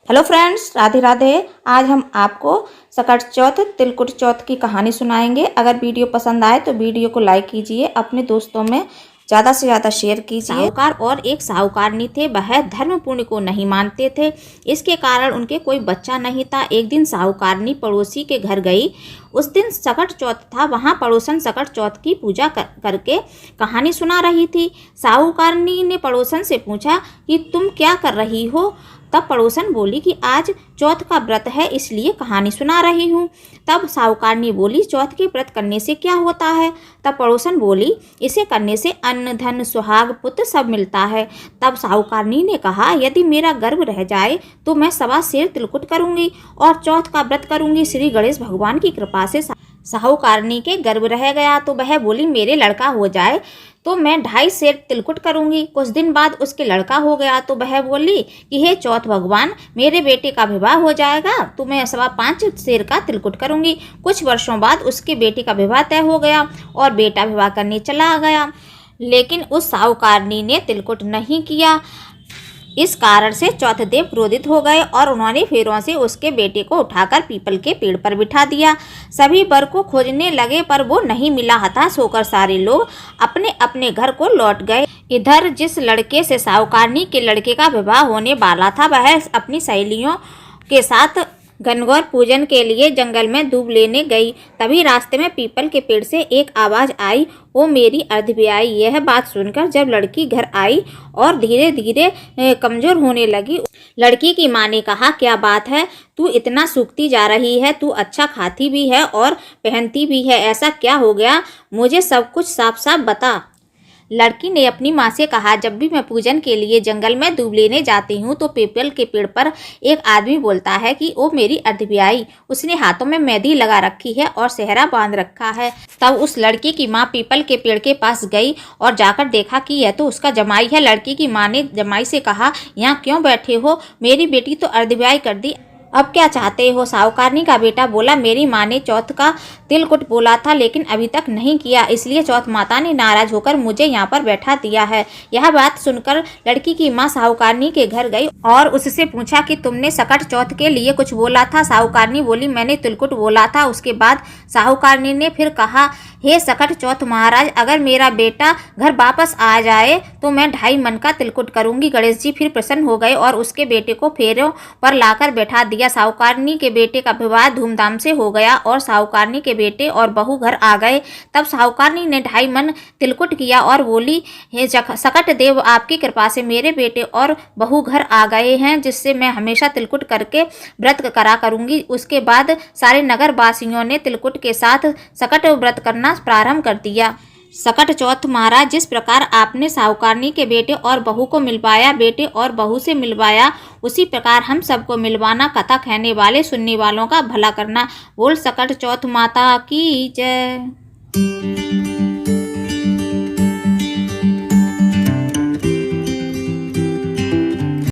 Hello friends, Radhe Radhe. आज हम आपको सकट चौथ तिलकुट चौथ की कहानी सुनाएंगे। अगर वीडियो पसंद आए तो वीडियो को लाइक कीजिए, अपने दोस्तों में ज़्यादा से ज़्यादा शेयर कीजिए। साहूकार और एक साहूकारनी थे, वह धर्म पुण्य को नहीं मानते थे। इसके कारण उनके कोई बच्चा नहीं था। एक दिन साहूकारनी पड़ोसी के घर गई। उस दिन सकट चौथ था। वहाँ पड़ोसन सकट चौथ की पूजा करके कहानी सुना रही थी। साहूकारनी ने पड़ोसन से पूछा कि तुम क्या कर रही हो। तब पड़ोसन बोली कि आज चौथ का व्रत है, इसलिए कहानी सुना रही हूँ। तब साहूकारनी बोली, चौथ के व्रत करने से क्या होता है। तब पड़ोसन बोली, इसे करने से अन्न धन सुहाग पुत्र सब मिलता है। तब साहूकारनी ने कहा, यदि मेरा गर्भ रह जाए तो मैं 1.25 सेर तिलकुट करूँगी और चौथ का व्रत करूँगी। श्री गणेश भगवान की कृपा से साहूकारनी के गर्भ रह गया तो वह बोली, मेरे लड़का हो जाए तो मैं 2.5 सेर तिलकुट करूंगी। कुछ दिन बाद उसके लड़का हो गया तो वह बोली कि हे चौथ भगवान, मेरे बेटे का विवाह हो जाएगा तो मैं 5.25 सेर का तिलकुट करूंगी। कुछ वर्षों बाद उसके बेटे का विवाह तय हो गया और बेटा विवाह करने चला गया, लेकिन उस साहूकारनी ने तिलकुट नहीं किया। इस कारण से चौथदेव क्रोधित हो गए और उन्होंने फेरों से उसके बेटे को उठाकर पीपल के पेड़ पर बिठा दिया। सभी वर को खोजने लगे पर वो नहीं मिला। हताश होकर सारे लोग अपने अपने घर को लौट गए। इधर जिस लड़के से साहूकारनी के लड़के का विवाह होने वाला था, वह अपनी सहेलियों के साथ गणगौर पूजन के लिए जंगल में दूब लेने गई। तभी रास्ते में पीपल के पेड़ से एक आवाज़ आई, ओ मेरी अर्धब्याई। यह बात सुनकर जब लड़की घर आई और धीरे धीरे कमजोर होने लगी, लड़की की माँ ने कहा, क्या बात है, तू इतना सूखती जा रही है। तू अच्छा खाती भी है और पहनती भी है, ऐसा क्या हो गया, मुझे सब कुछ साफ साफ बता। लड़की ने अपनी माँ से कहा, जब भी मैं पूजन के लिए जंगल में दूब लेने जाती हूँ तो पीपल के पेड़ पर एक आदमी बोलता है कि ओ मेरी अर्धब्याई। उसने हाथों में मेहंदी लगा रखी है और सेहरा बांध रखा है। तब उस लड़की की माँ पीपल के पेड़ के पास गई और जाकर देखा कि यह तो उसका जमाई है। लड़की की माँ ने जमाई से कहा, यहाँ क्यों बैठे हो, मेरी बेटी तो अर्धब्याई कर दी, अब क्या चाहते हो। साहूकारनी का बेटा बोला, मेरी माँ ने चौथ का तिलकुट बोला था लेकिन अभी तक नहीं किया, इसलिए चौथ माता ने नाराज होकर मुझे यहाँ पर बैठा दिया है। यह बात सुनकर लड़की की माँ साहूकारनी के घर गई और उससे पूछा कि तुमने सकट चौथ के लिए कुछ बोला था। साहूकारनी बोली, मैंने तिलकुट बोला था। उसके बाद साहूकारनी ने फिर कहा, हे सकट चौथ महाराज, अगर मेरा बेटा घर वापस आ जाए तो मैं 2.5 मन का तिलकुट करूंगी। गणेश जी फिर प्रसन्न हो गए और उसके बेटे को फेरों पर लाकर बैठा दिया। साहूकारनी के बेटे का विवाह धूमधाम से हो गया और साहूकारनी के बेटे और बहू घर आ गए। तब साहूकारनी ने 2.5 मन तिलकुट किया और बोली, हे सकट देव, आपकी कृपा से मेरे बेटे और बहू घर आ गए हैं, जिससे मैं हमेशा तिलकुट करके व्रत करा करूंगी। उसके बाद सारे नगर वासियों ने तिलकुट के साथ सकट व्रत करना प्रारंभ कर दिया। सकट चौथ महाराज, जिस प्रकार आपने साहूकारनी के बेटे और बहू को मिलवाया, बेटे और बहू से मिलवाया, उसी प्रकार हम सबको मिलवाना। कथा कहने वाले सुनने वालों का भला करना। बोल सकट चौथ माता की जय।